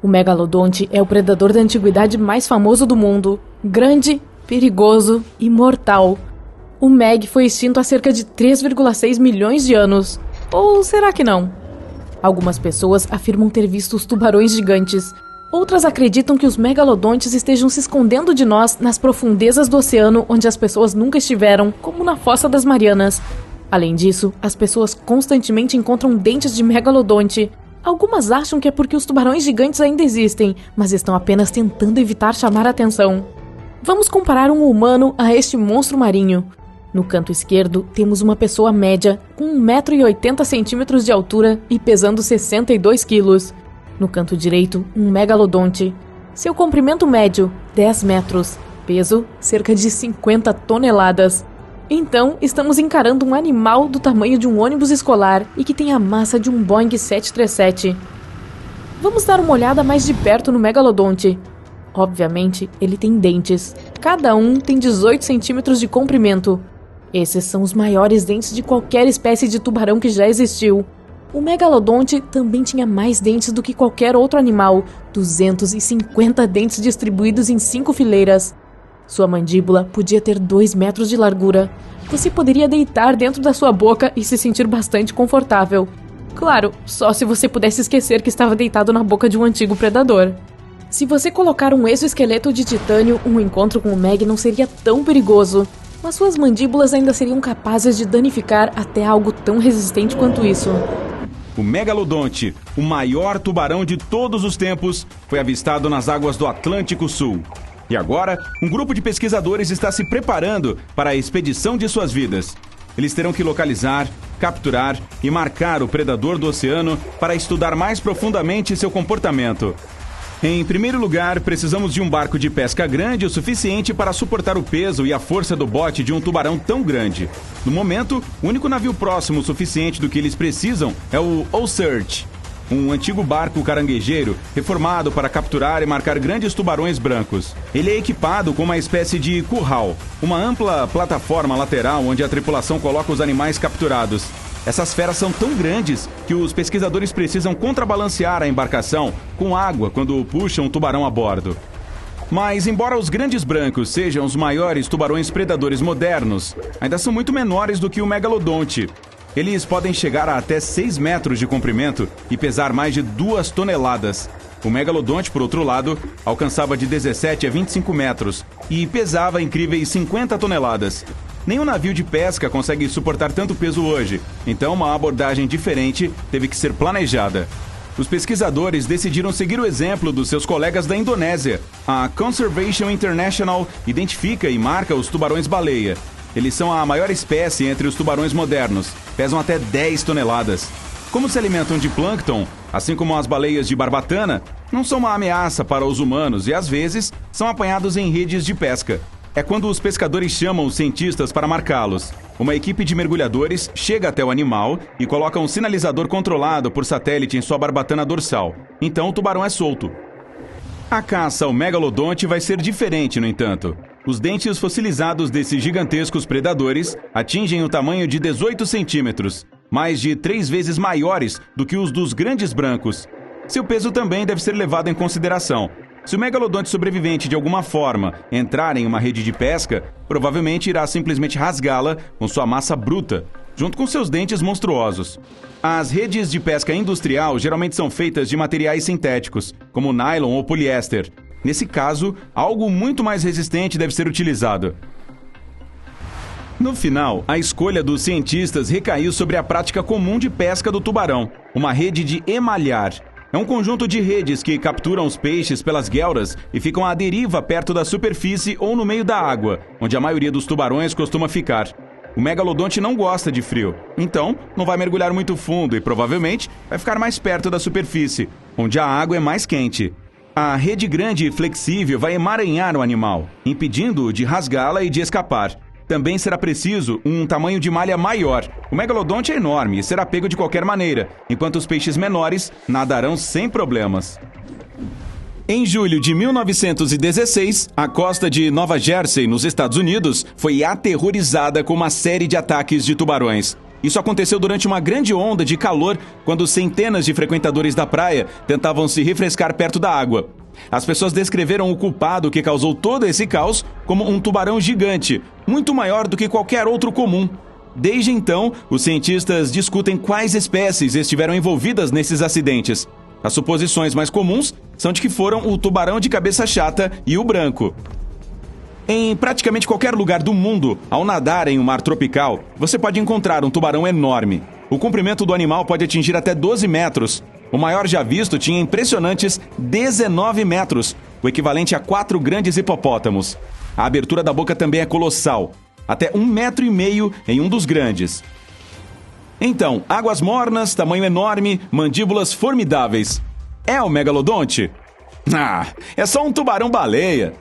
O megalodonte é o predador da antiguidade mais famoso do mundo. Grande, perigoso e mortal. O Meg foi extinto há cerca de 3,6 milhões de anos. Ou será que não? Algumas pessoas afirmam ter visto os tubarões gigantes. Outras acreditam que os megalodontes estejam se escondendo de nós nas profundezas do oceano onde as pessoas nunca estiveram, como na Fossa das Marianas. Além disso, as pessoas constantemente encontram dentes de megalodonte. Algumas acham que é porque os tubarões gigantes ainda existem, mas estão apenas tentando evitar chamar a atenção. Vamos comparar um humano a este monstro marinho. No canto esquerdo, temos uma pessoa média, com 1,80 m de altura e pesando 62 quilos. No canto direito, um megalodonte. Seu comprimento médio, 10 metros. Peso, cerca de 50 toneladas. Então, estamos encarando um animal do tamanho de um ônibus escolar e que tem a massa de um Boeing 737. Vamos dar uma olhada mais de perto no megalodonte. Obviamente, ele tem dentes. Cada um tem 18 centímetros de comprimento. Esses são os maiores dentes de qualquer espécie de tubarão que já existiu. O megalodonte também tinha mais dentes do que qualquer outro animal, 250 dentes distribuídos em 5 fileiras. Sua mandíbula podia ter 2 metros de largura. Você poderia deitar dentro da sua boca e se sentir bastante confortável. Claro, só se você pudesse esquecer que estava deitado na boca de um antigo predador. Se você colocar um exoesqueleto de titânio, um encontro com o Meg não seria tão perigoso. Mas suas mandíbulas ainda seriam capazes de danificar até algo tão resistente quanto isso. O megalodonte, o maior tubarão de todos os tempos, foi avistado nas águas do Atlântico Sul. E agora, um grupo de pesquisadores está se preparando para a expedição de suas vidas. Eles terão que localizar, capturar e marcar o predador do oceano para estudar mais profundamente seu comportamento. Em primeiro lugar, precisamos de um barco de pesca grande o suficiente para suportar o peso e a força do bote de um tubarão tão grande. No momento, o único navio próximo o suficiente do que eles precisam é o Osearch, um antigo barco caranguejeiro reformado para capturar e marcar grandes tubarões brancos. Ele é equipado com uma espécie de curral, uma ampla plataforma lateral onde a tripulação coloca os animais capturados. Essas feras são tão grandes que os pesquisadores precisam contrabalancear a embarcação com água quando puxam um tubarão a bordo. Mas, embora os grandes brancos sejam os maiores tubarões predadores modernos, ainda são muito menores do que o megalodonte. Eles podem chegar a até 6 metros de comprimento e pesar mais de 2 toneladas. O megalodonte, por outro lado, alcançava de 17 a 25 metros e pesava incríveis 50 toneladas. Nenhum navio de pesca consegue suportar tanto peso hoje, então uma abordagem diferente teve que ser planejada. Os pesquisadores decidiram seguir o exemplo dos seus colegas da Indonésia. A Conservation International identifica e marca os tubarões-baleia. Eles são a maior espécie entre os tubarões modernos, pesam até 10 toneladas. Como se alimentam de plâncton, assim como as baleias de barbatana, não são uma ameaça para os humanos e às vezes são apanhados em redes de pesca. É quando os pescadores chamam os cientistas para marcá-los. Uma equipe de mergulhadores chega até o animal e coloca um sinalizador controlado por satélite em sua barbatana dorsal. Então o tubarão é solto. A caça ao megalodonte vai ser diferente, no entanto. Os dentes fossilizados desses gigantescos predadores atingem o tamanho de 18 centímetros, mais de 3 vezes maiores do que os dos grandes brancos. Seu peso também deve ser levado em consideração. Se o megalodonte sobrevivente de alguma forma entrar em uma rede de pesca, provavelmente irá simplesmente rasgá-la com sua massa bruta, junto com seus dentes monstruosos. As redes de pesca industrial geralmente são feitas de materiais sintéticos, como nylon ou poliéster. Nesse caso, algo muito mais resistente deve ser utilizado. No final, a escolha dos cientistas recaiu sobre a prática comum de pesca do tubarão, uma rede de emalhar. É um conjunto de redes que capturam os peixes pelas guelras e ficam à deriva perto da superfície ou no meio da água, onde a maioria dos tubarões costuma ficar. O megalodonte não gosta de frio, então não vai mergulhar muito fundo e provavelmente vai ficar mais perto da superfície, onde a água é mais quente. A rede grande e flexível vai emaranhar o animal, impedindo-o de rasgá-la e de escapar. Também será preciso um tamanho de malha maior. O megalodonte é enorme e será pego de qualquer maneira, enquanto os peixes menores nadarão sem problemas. Em julho de 1916, a costa de Nova Jersey, nos Estados Unidos, foi aterrorizada com uma série de ataques de tubarões. Isso aconteceu durante uma grande onda de calor, quando centenas de frequentadores da praia tentavam se refrescar perto da água. As pessoas descreveram o culpado que causou todo esse caos como um tubarão gigante, muito maior do que qualquer outro comum. Desde então, os cientistas discutem quais espécies estiveram envolvidas nesses acidentes. As suposições mais comuns são de que foram o tubarão de cabeça chata e o branco. Em praticamente qualquer lugar do mundo, ao nadar em um mar tropical, você pode encontrar um tubarão enorme. O comprimento do animal pode atingir até 12 metros. O maior já visto tinha impressionantes 19 metros, o equivalente a 4 grandes hipopótamos. A abertura da boca também é colossal, até 1,5 metro em um dos grandes. Então, águas mornas, tamanho enorme, mandíbulas formidáveis. É o megalodonte? Ah, é só um tubarão-baleia.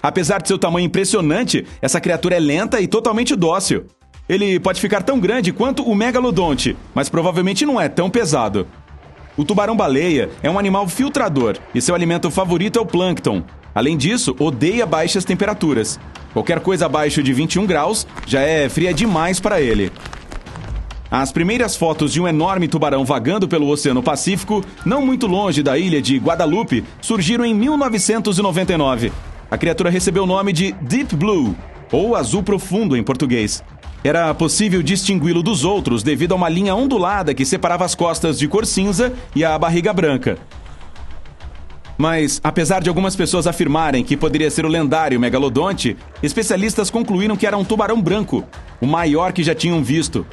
Apesar de seu tamanho impressionante, essa criatura é lenta e totalmente dócil. Ele pode ficar tão grande quanto o megalodonte, mas provavelmente não é tão pesado. O tubarão-baleia é um animal filtrador e seu alimento favorito é o plâncton. Além disso, odeia baixas temperaturas. Qualquer coisa abaixo de 21 graus já é fria demais para ele. As primeiras fotos de um enorme tubarão vagando pelo Oceano Pacífico, não muito longe da ilha de Guadalupe, surgiram em 1999. A criatura recebeu o nome de Deep Blue, ou azul profundo em português. Era possível distingui-lo dos outros devido a uma linha ondulada que separava as costas de cor cinza e a barriga branca. Mas, apesar de algumas pessoas afirmarem que poderia ser o lendário megalodonte, especialistas concluíram que era um tubarão branco, o maior que já tinham visto.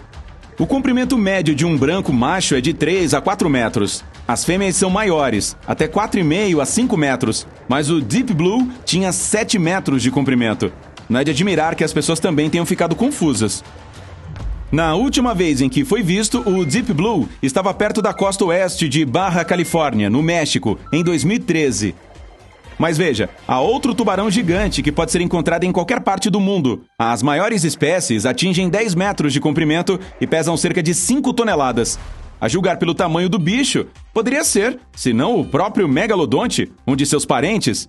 O comprimento médio de um branco macho é de 3 a 4 metros. As fêmeas são maiores, até 4,5 a 5 metros, mas o Deep Blue tinha 7 metros de comprimento. Não é de admirar que as pessoas também tenham ficado confusas. Na última vez em que foi visto, o Deep Blue estava perto da costa oeste de Baja Califórnia, no México, em 2013. Mas veja, há outro tubarão gigante que pode ser encontrado em qualquer parte do mundo. As maiores espécies atingem 10 metros de comprimento e pesam cerca de 5 toneladas. A julgar pelo tamanho do bicho, poderia ser, se não o próprio megalodonte, um de seus parentes.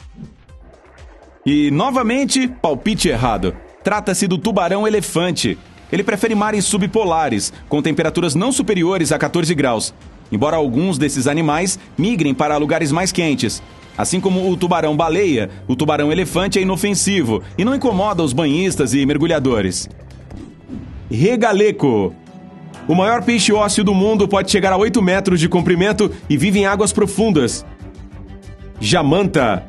E, novamente, palpite errado. Trata-se do tubarão-elefante. Ele prefere mares subpolares, com temperaturas não superiores a 14 graus. Embora alguns desses animais migrem para lugares mais quentes. Assim como o tubarão-baleia, o tubarão-elefante é inofensivo e não incomoda os banhistas e mergulhadores. Regaleco. O maior peixe ósseo do mundo pode chegar a 8 metros de comprimento e vive em águas profundas. Jamanta.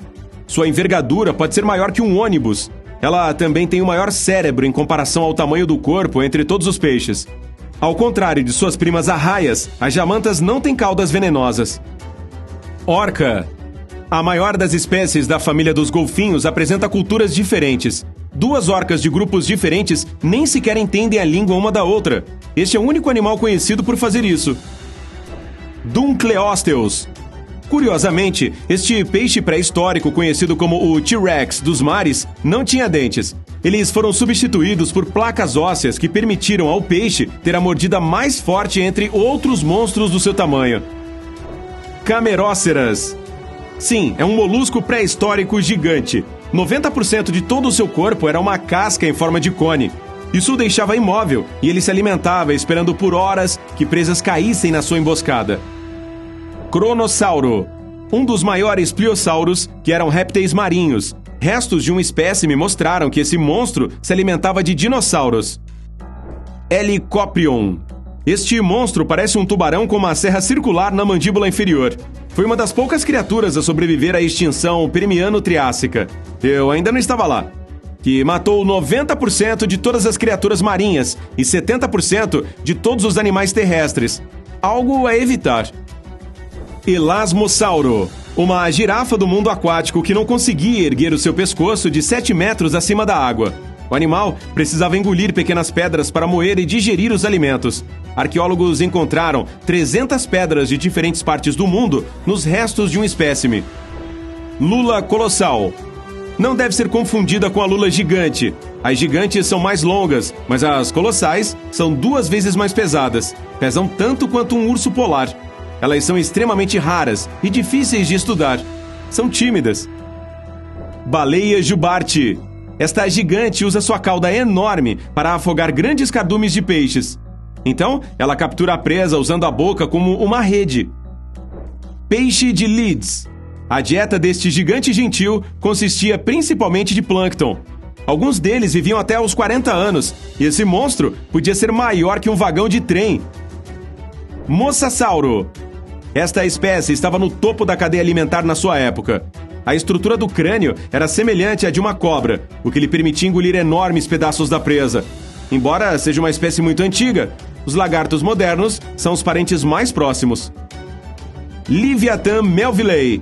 Sua envergadura pode ser maior que um ônibus. Ela também tem o maior cérebro em comparação ao tamanho do corpo entre todos os peixes. Ao contrário de suas primas arraias, as jamantas não têm caudas venenosas. Orca. A maior das espécies da família dos golfinhos apresenta culturas diferentes. 2 orcas de grupos diferentes nem sequer entendem a língua uma da outra. Este é o único animal conhecido por fazer isso. Dunkleosteus. Curiosamente, este peixe pré-histórico, conhecido como o T-Rex dos mares, não tinha dentes. Eles foram substituídos por placas ósseas que permitiram ao peixe ter a mordida mais forte entre outros monstros do seu tamanho. Cameróceras. Sim, é um molusco pré-histórico gigante. 90% de todo o seu corpo era uma casca em forma de cone. Isso o deixava imóvel e ele se alimentava esperando por horas que presas caíssem na sua emboscada. Cronossauro. Um dos maiores pliossauros, que eram répteis marinhos. Restos de um espécime mostraram que esse monstro se alimentava de dinossauros. Helicoprion. Este monstro parece um tubarão com uma serra circular na mandíbula inferior. Foi uma das poucas criaturas a sobreviver à extinção Permiano-Triássica. Eu ainda não estava lá. Que matou 90% de todas as criaturas marinhas e 70% de todos os animais terrestres. Algo a evitar. Elasmossauro. Uma girafa do mundo aquático que não conseguia erguer o seu pescoço de 7 metros acima da água. O animal precisava engolir pequenas pedras para moer e digerir os alimentos. Arqueólogos encontraram 300 pedras de diferentes partes do mundo nos restos de um espécime. Lula colossal. Não deve ser confundida com a lula gigante. As gigantes são mais longas, mas as colossais são 2 vezes mais pesadas. Pesam tanto quanto um urso polar. Elas são extremamente raras e difíceis de estudar. São tímidas. Baleia jubarte. Esta gigante usa sua cauda enorme para afogar grandes cardumes de peixes. Então, ela captura a presa usando a boca como uma rede. Peixe de Leeds. A dieta deste gigante gentil consistia principalmente de plâncton. Alguns deles viviam até os 40 anos, e esse monstro podia ser maior que um vagão de trem. Mosasauro. Esta espécie estava no topo da cadeia alimentar na sua época. A estrutura do crânio era semelhante à de uma cobra, o que lhe permitia engolir enormes pedaços da presa. Embora seja uma espécie muito antiga, os lagartos modernos são os parentes mais próximos. Leviathan melvillei.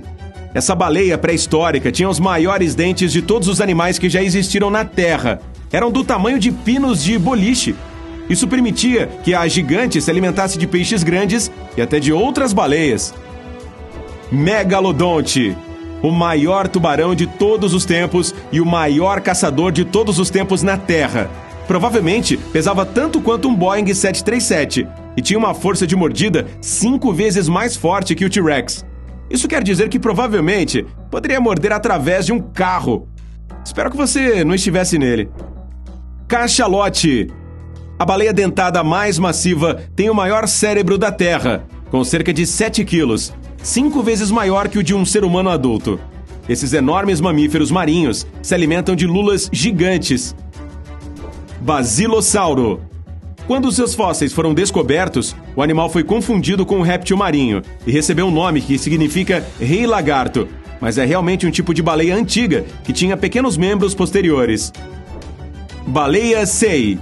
Essa baleia pré-histórica tinha os maiores dentes de todos os animais que já existiram na Terra. Eram do tamanho de pinos de boliche. Isso permitia que a gigante se alimentasse de peixes grandes e até de outras baleias. Megalodonte. O maior tubarão de todos os tempos e o maior caçador de todos os tempos na Terra. Provavelmente pesava tanto quanto um Boeing 737 e tinha uma força de mordida 5 vezes mais forte que o T-Rex. Isso quer dizer que provavelmente poderia morder através de um carro. Espero que você não estivesse nele. Cachalote. A baleia dentada mais massiva tem o maior cérebro da Terra, com cerca de 7 quilos, 5 vezes maior que o de um ser humano adulto. Esses enormes mamíferos marinhos se alimentam de lulas gigantes. Basilossauro. Quando seus fósseis foram descobertos, o animal foi confundido com um réptil marinho e recebeu um nome que significa rei lagarto, mas é realmente um tipo de baleia antiga que tinha pequenos membros posteriores. Baleia sei.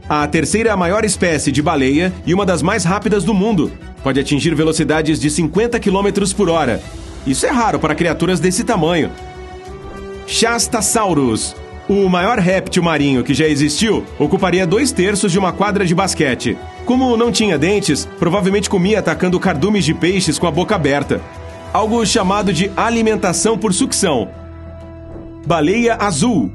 A terceira maior espécie de baleia e uma das mais rápidas do mundo. Pode atingir velocidades de 50 km por hora. Isso é raro para criaturas desse tamanho. Shastasaurus. O maior réptil marinho que já existiu ocuparia 2/3 de uma quadra de basquete. Como não tinha dentes, provavelmente comia atacando cardumes de peixes com a boca aberta. Algo chamado de alimentação por sucção. Baleia azul.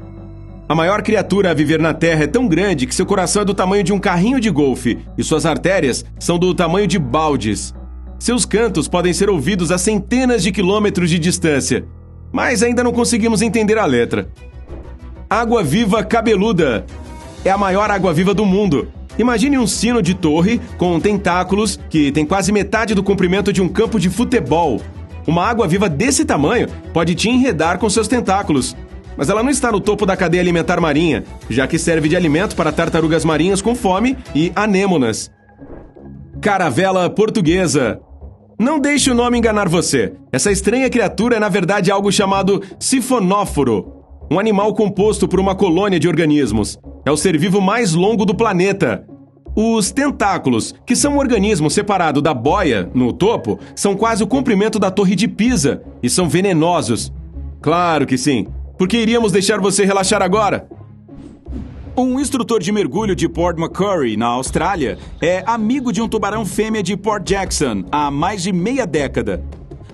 A maior criatura a viver na Terra é tão grande que seu coração é do tamanho de um carrinho de golfe e suas artérias são do tamanho de baldes. Seus cantos podem ser ouvidos a centenas de quilômetros de distância, mas ainda não conseguimos entender a letra. Água-viva cabeluda. É a maior água-viva do mundo. Imagine um sino de torre com tentáculos que tem quase metade do comprimento de um campo de futebol. Uma água-viva desse tamanho pode te enredar com seus tentáculos. Mas ela não está no topo da cadeia alimentar marinha, já que serve de alimento para tartarugas marinhas com fome e anêmonas. Caravela portuguesa. Não deixe o nome enganar você. Essa estranha criatura é na verdade algo chamado sifonóforo, um animal composto por uma colônia de organismos. É o ser vivo mais longo do planeta. Os tentáculos, que são um organismo separado da boia, no topo, são quase o comprimento da Torre de Pisa e são venenosos. Claro que sim. Por que iríamos deixar você relaxar agora? Um instrutor de mergulho de Port Macquarie, na Austrália, é amigo de um tubarão fêmea de Port Jackson há mais de meia década.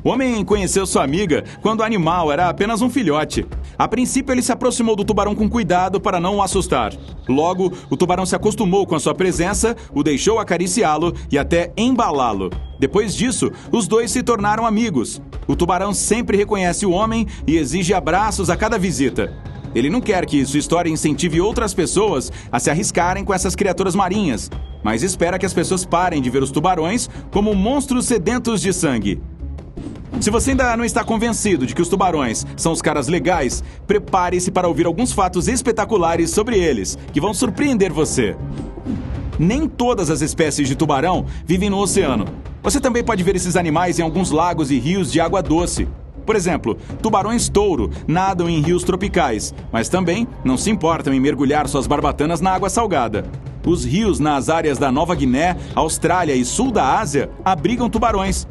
O homem conheceu sua amiga quando o animal era apenas um filhote. A princípio, ele se aproximou do tubarão com cuidado para não o assustar. Logo, o tubarão se acostumou com a sua presença, o deixou acariciá-lo e até embalá-lo. Depois disso, os dois se tornaram amigos. O tubarão sempre reconhece o homem e exige abraços a cada visita. Ele não quer que sua história incentive outras pessoas a se arriscarem com essas criaturas marinhas, mas espera que as pessoas parem de ver os tubarões como monstros sedentos de sangue. Se você ainda não está convencido de que os tubarões são os caras legais, prepare-se para ouvir alguns fatos espetaculares sobre eles, que vão surpreender você. Nem todas as espécies de tubarão vivem no oceano. Você também pode ver esses animais em alguns lagos e rios de água doce. Por exemplo, tubarões-touro nadam em rios tropicais, mas também não se importam em mergulhar suas barbatanas na água salgada. Os rios nas áreas da Nova Guiné, Austrália e sul da Ásia abrigam tubarões.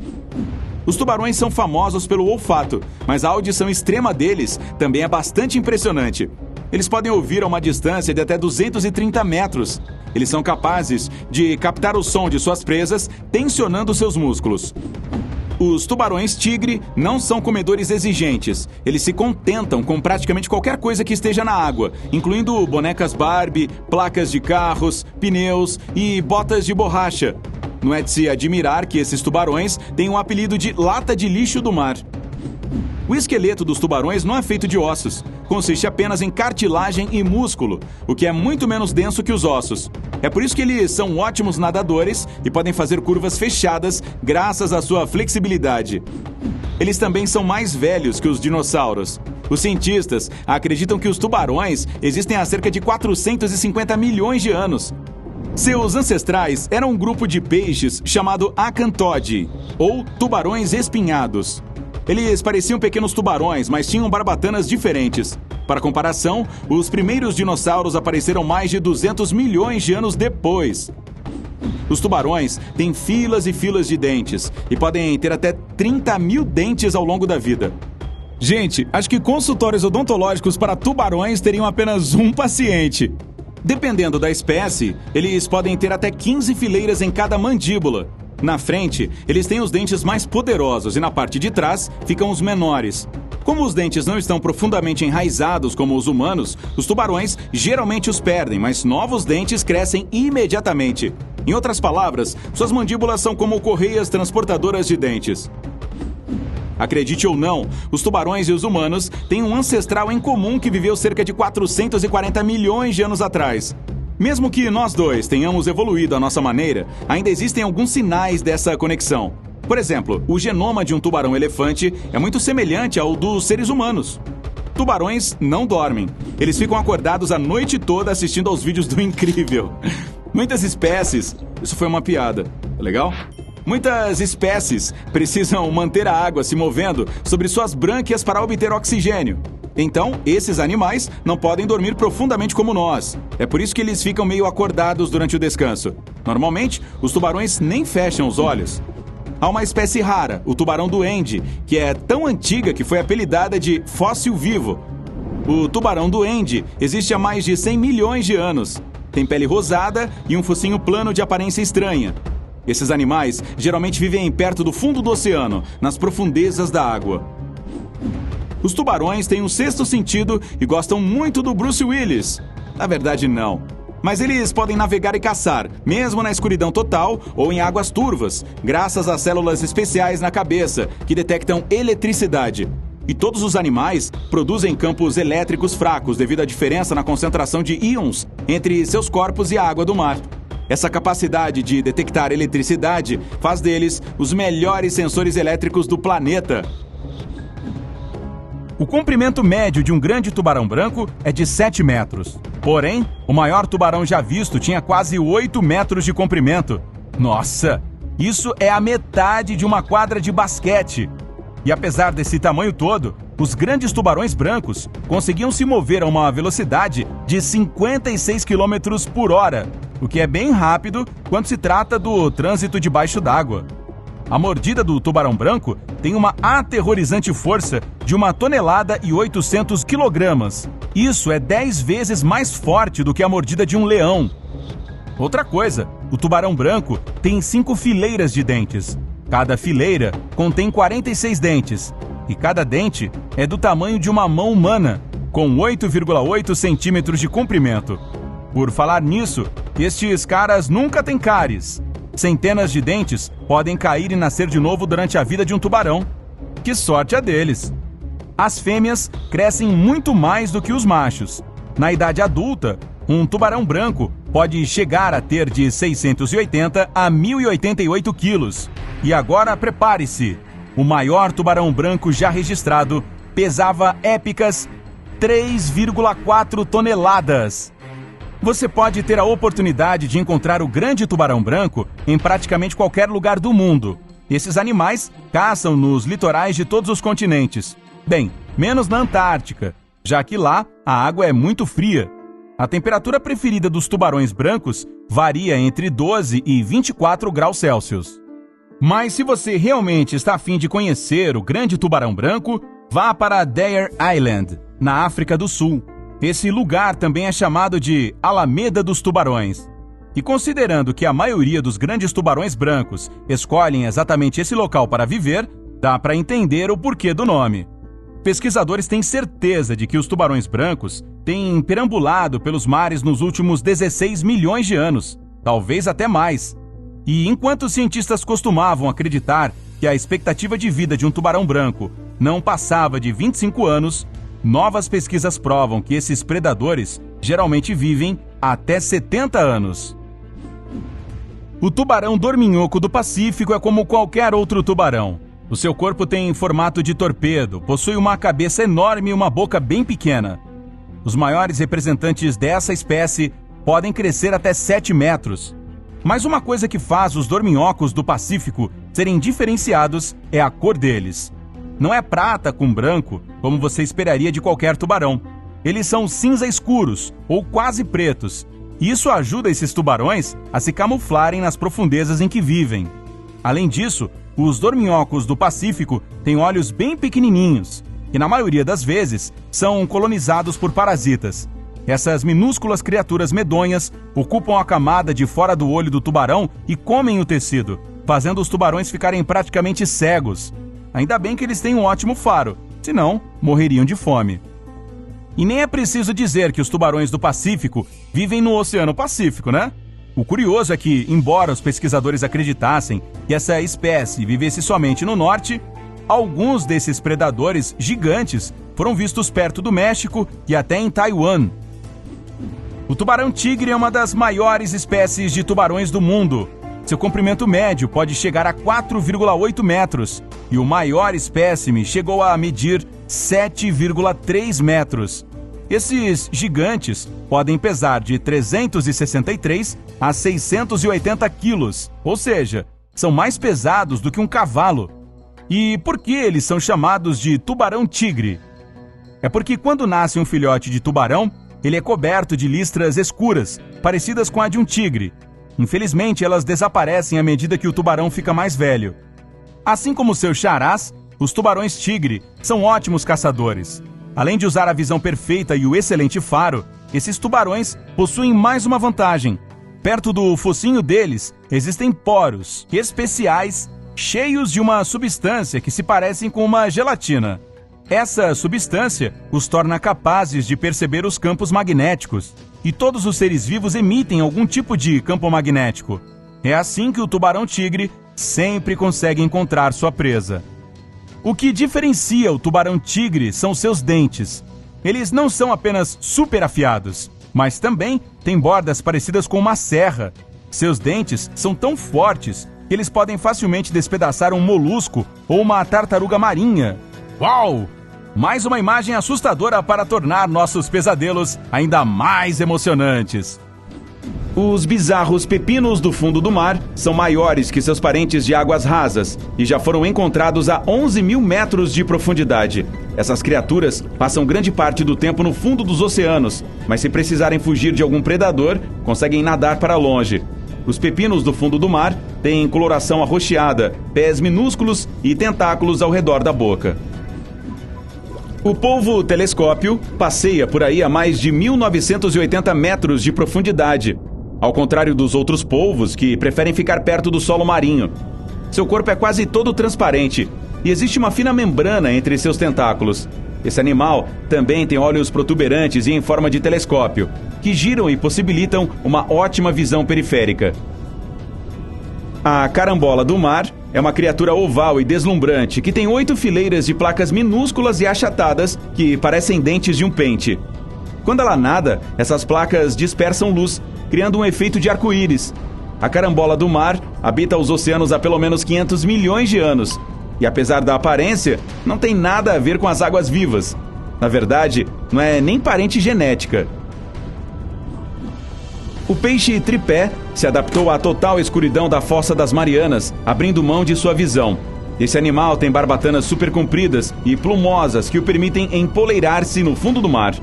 Os tubarões são famosos pelo olfato, mas a audição extrema deles também é bastante impressionante. Eles podem ouvir a uma distância de até 230 metros. Eles são capazes de captar o som de suas presas, tensionando seus músculos. Os tubarões-tigre não são comedores exigentes. Eles se contentam com praticamente qualquer coisa que esteja na água, incluindo bonecas Barbie, placas de carros, pneus e botas de borracha. Não é de se admirar que esses tubarões têm um apelido de lata de lixo do mar. O esqueleto dos tubarões não é feito de ossos. Consiste apenas em cartilagem e músculo, o que é muito menos denso que os ossos. É por isso que eles são ótimos nadadores e podem fazer curvas fechadas graças à sua flexibilidade. Eles também são mais velhos que os dinossauros. Os cientistas acreditam que os tubarões existem há cerca de 450 milhões de anos. Seus ancestrais eram um grupo de peixes chamado Acanthodi, ou tubarões espinhados. Eles pareciam pequenos tubarões, mas tinham barbatanas diferentes. Para comparação, os primeiros dinossauros apareceram mais de 200 milhões de anos depois. Os tubarões têm filas e filas de dentes e podem ter até 30 mil dentes ao longo da vida. Gente, acho que consultórios odontológicos para tubarões teriam apenas um paciente. Dependendo da espécie, eles podem ter até 15 fileiras em cada mandíbula. Na frente, eles têm os dentes mais poderosos e na parte de trás ficam os menores. Como os dentes não estão profundamente enraizados como os humanos, os tubarões geralmente os perdem, mas novos dentes crescem imediatamente. Em outras palavras, suas mandíbulas são como correias transportadoras de dentes. Acredite ou não, os tubarões e os humanos têm um ancestral em comum que viveu cerca de 440 milhões de anos atrás. Mesmo que nós dois tenhamos evoluído à nossa maneira, ainda existem alguns sinais dessa conexão. Por exemplo, o genoma de um tubarão-elefante é muito semelhante ao dos seres humanos. Tubarões não dormem. Eles ficam acordados a noite toda assistindo aos vídeos do Incrível. Muitas espécies... Isso foi uma piada. Legal? Muitas espécies precisam manter a água se movendo sobre suas brânquias para obter oxigênio. Então, esses animais não podem dormir profundamente como nós. É por isso que eles ficam meio acordados durante o descanso. Normalmente, os tubarões nem fecham os olhos. Há uma espécie rara, o tubarão-duende, que é tão antiga que foi apelidada de fóssil vivo. O tubarão-duende existe há mais de 100 milhões de anos. Tem pele rosada e um focinho plano de aparência estranha. Esses animais geralmente vivem perto do fundo do oceano, nas profundezas da água. Os tubarões têm um sexto sentido e gostam muito do Bruce Willis. Na verdade, não. Mas eles podem navegar e caçar, mesmo na escuridão total ou em águas turvas, graças a células especiais na cabeça que detectam eletricidade. E todos os animais produzem campos elétricos fracos devido à diferença na concentração de íons entre seus corpos e a água do mar. Essa capacidade de detectar eletricidade faz deles os melhores sensores elétricos do planeta. O comprimento médio de um grande tubarão branco é de 7 metros. Porém, o maior tubarão já visto tinha quase 8 metros de comprimento. Nossa, isso é a metade de uma quadra de basquete. E apesar desse tamanho todo, os grandes tubarões brancos conseguiam se mover a uma velocidade de 56 km por hora, o que é bem rápido quando se trata do trânsito debaixo d'água. A mordida do tubarão branco tem uma aterrorizante força de 1,8 toneladas. Isso é 10 vezes mais forte do que a mordida de um leão. Outra coisa, o tubarão branco tem 5 fileiras de dentes. Cada fileira contém 46 dentes, e cada dente é do tamanho de uma mão humana, com 8,8 centímetros de comprimento. Por falar nisso, estes caras nunca têm cáries. Centenas de dentes podem cair e nascer de novo durante a vida de um tubarão. Que sorte a deles! As fêmeas crescem muito mais do que os machos. Na idade adulta, um tubarão branco pode chegar a ter de 680 a 1.088 quilos. E agora prepare-se! O maior tubarão branco já registrado pesava épicas 3,4 toneladas. Você pode ter a oportunidade de encontrar o grande tubarão branco em praticamente qualquer lugar do mundo. Esses animais caçam nos litorais de todos os continentes. Bem, menos na Antártica, já que lá a água é muito fria. A temperatura preferida dos tubarões brancos varia entre 12 e 24 graus Celsius. Mas se você realmente está a fim de conhecer o grande tubarão branco, vá para Deir Island, na África do Sul. Esse lugar também é chamado de Alameda dos Tubarões. E considerando que a maioria dos grandes tubarões brancos escolhem exatamente esse local para viver, dá para entender o porquê do nome. Pesquisadores têm certeza de que os tubarões brancos têm perambulado pelos mares nos últimos 16 milhões de anos, talvez até mais. E enquanto os cientistas costumavam acreditar que a expectativa de vida de um tubarão branco não passava de 25 anos, novas pesquisas provam que esses predadores geralmente vivem até 70 anos. O tubarão dorminhoco do Pacífico é como qualquer outro tubarão. O seu corpo tem formato de torpedo, possui uma cabeça enorme e uma boca bem pequena. Os maiores representantes dessa espécie podem crescer até 7 metros. Mas uma coisa que faz os dorminhocos do Pacífico serem diferenciados é a cor deles. Não é prata com branco, como você esperaria de qualquer tubarão. Eles são cinza escuros ou quase pretos. E isso ajuda esses tubarões a se camuflarem nas profundezas em que vivem. Além disso, os dorminhocos do Pacífico têm olhos bem pequenininhos, que na maioria das vezes são colonizados por parasitas. Essas minúsculas criaturas medonhas ocupam a camada de fora do olho do tubarão e comem o tecido, fazendo os tubarões ficarem praticamente cegos. Ainda bem que eles têm um ótimo faro, senão morreriam de fome. E nem é preciso dizer que os tubarões do Pacífico vivem no Oceano Pacífico, né? O curioso é que, embora os pesquisadores acreditassem que essa espécie vivesse somente no norte, alguns desses predadores gigantes foram vistos perto do México e até em Taiwan. O tubarão-tigre é uma das maiores espécies de tubarões do mundo. Seu comprimento médio pode chegar a 4,8 metros e o maior espécime chegou a medir 7,3 metros. Esses gigantes podem pesar de 363 a 680 quilos, ou seja, são mais pesados do que um cavalo. E por que eles são chamados de tubarão-tigre? É porque quando nasce um filhote de tubarão, ele é coberto de listras escuras, parecidas com a de um tigre. Infelizmente, elas desaparecem à medida que o tubarão fica mais velho. Assim como seus xarás, os tubarões-tigre são ótimos caçadores. Além de usar a visão perfeita e o excelente faro, esses tubarões possuem mais uma vantagem. Perto do focinho deles, existem poros especiais cheios de uma substância que se parecem com uma gelatina. Essa substância os torna capazes de perceber os campos magnéticos, e todos os seres vivos emitem algum tipo de campo magnético. É assim que o tubarão-tigre sempre consegue encontrar sua presa. O que diferencia o tubarão-tigre são seus dentes. Eles não são apenas super afiados, mas também têm bordas parecidas com uma serra. Seus dentes são tão fortes que eles podem facilmente despedaçar um molusco ou uma tartaruga marinha. Uau! Mais uma imagem assustadora para tornar nossos pesadelos ainda mais emocionantes. Os bizarros pepinos do fundo do mar são maiores que seus parentes de águas rasas e já foram encontrados a 11 mil metros de profundidade. Essas criaturas passam grande parte do tempo no fundo dos oceanos, mas se precisarem fugir de algum predador, conseguem nadar para longe. Os pepinos do fundo do mar têm coloração arroxeada, pés minúsculos e tentáculos ao redor da boca. O polvo telescópio passeia por aí a mais de 1.980 metros de profundidade, ao contrário dos outros polvos que preferem ficar perto do solo marinho. Seu corpo é quase todo transparente e existe uma fina membrana entre seus tentáculos. Esse animal também tem olhos protuberantes e em forma de telescópio, que giram e possibilitam uma ótima visão periférica. A carambola do mar é uma criatura oval e deslumbrante que tem 8 fileiras de placas minúsculas e achatadas que parecem dentes de um pente. Quando ela nada, essas placas dispersam luz, criando um efeito de arco-íris. A carambola do mar habita os oceanos há pelo menos 500 milhões de anos. E apesar da aparência, não tem nada a ver com as águas vivas. Na verdade, não é nem parente genética. O peixe tripé se adaptou à total escuridão da Fossa das Marianas, abrindo mão de sua visão. Esse animal tem barbatanas super compridas e plumosas que o permitem empoleirar-se no fundo do mar.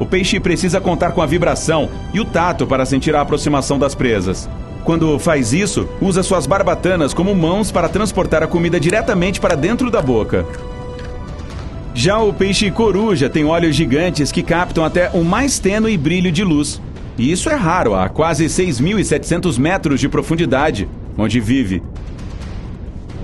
O peixe precisa contar com a vibração e o tato para sentir a aproximação das presas. Quando faz isso, usa suas barbatanas como mãos para transportar a comida diretamente para dentro da boca. Já o peixe coruja tem olhos gigantes que captam até o mais tênue brilho de luz. E isso é raro a quase 6.700 metros de profundidade, onde vive.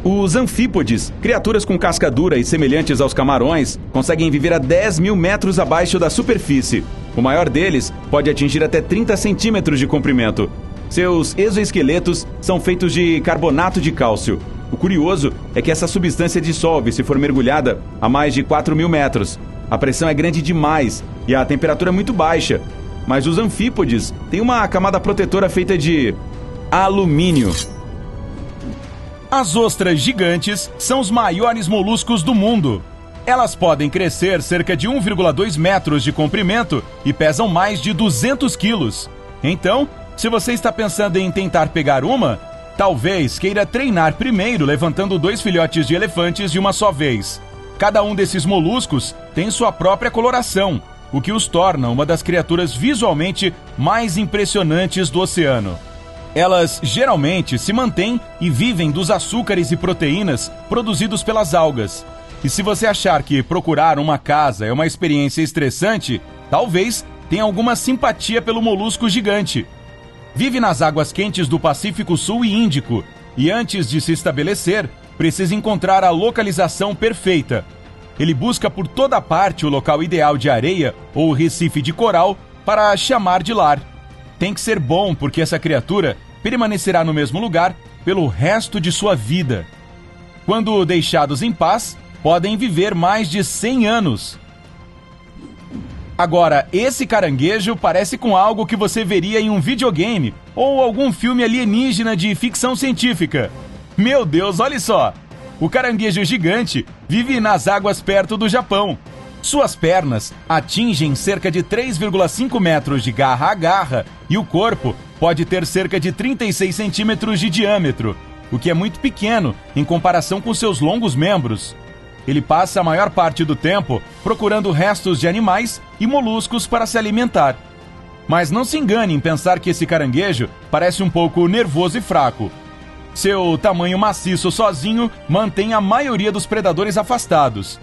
Os anfípodes, criaturas com casca dura e semelhantes aos camarões, conseguem viver a 10 mil metros abaixo da superfície. O maior deles pode atingir até 30 centímetros de comprimento. Seus exoesqueletos são feitos de carbonato de cálcio. O curioso é que essa substância dissolve se for mergulhada a mais de 4.000 metros. A pressão é grande demais e a temperatura é muito baixa. Mas os anfípodes têm uma camada protetora feita de alumínio. As ostras gigantes são os maiores moluscos do mundo. Elas podem crescer cerca de 1,2 metros de comprimento e pesam mais de 200 quilos. Então, se você está pensando em tentar pegar uma, talvez queira treinar primeiro levantando 2 filhotes de elefantes de uma só vez. Cada um desses moluscos tem sua própria coloração, o que os torna uma das criaturas visualmente mais impressionantes do oceano. Elas geralmente se mantêm e vivem dos açúcares e proteínas produzidos pelas algas. E se você achar que procurar uma casa é uma experiência estressante, talvez tenha alguma simpatia pelo molusco gigante. Vive nas águas quentes do Pacífico Sul e Índico, e antes de se estabelecer, precisa encontrar a localização perfeita. Ele busca por toda parte o local ideal de areia ou recife de coral para chamar de lar. Tem que ser bom porque essa criatura permanecerá no mesmo lugar pelo resto de sua vida. Quando deixados em paz, podem viver mais de 100 anos. Agora, esse caranguejo parece com algo que você veria em um videogame ou algum filme alienígena de ficção científica. Meu Deus, olha só! O caranguejo gigante vive nas águas perto do Japão. Suas pernas atingem cerca de 3,5 metros de garra a garra e o corpo pode ter cerca de 36 centímetros de diâmetro, o que é muito pequeno em comparação com seus longos membros. Ele passa a maior parte do tempo procurando restos de animais e moluscos para se alimentar. Mas não se engane em pensar que esse caranguejo parece um pouco nervoso e fraco. Seu tamanho maciço sozinho mantém a maioria dos predadores afastados.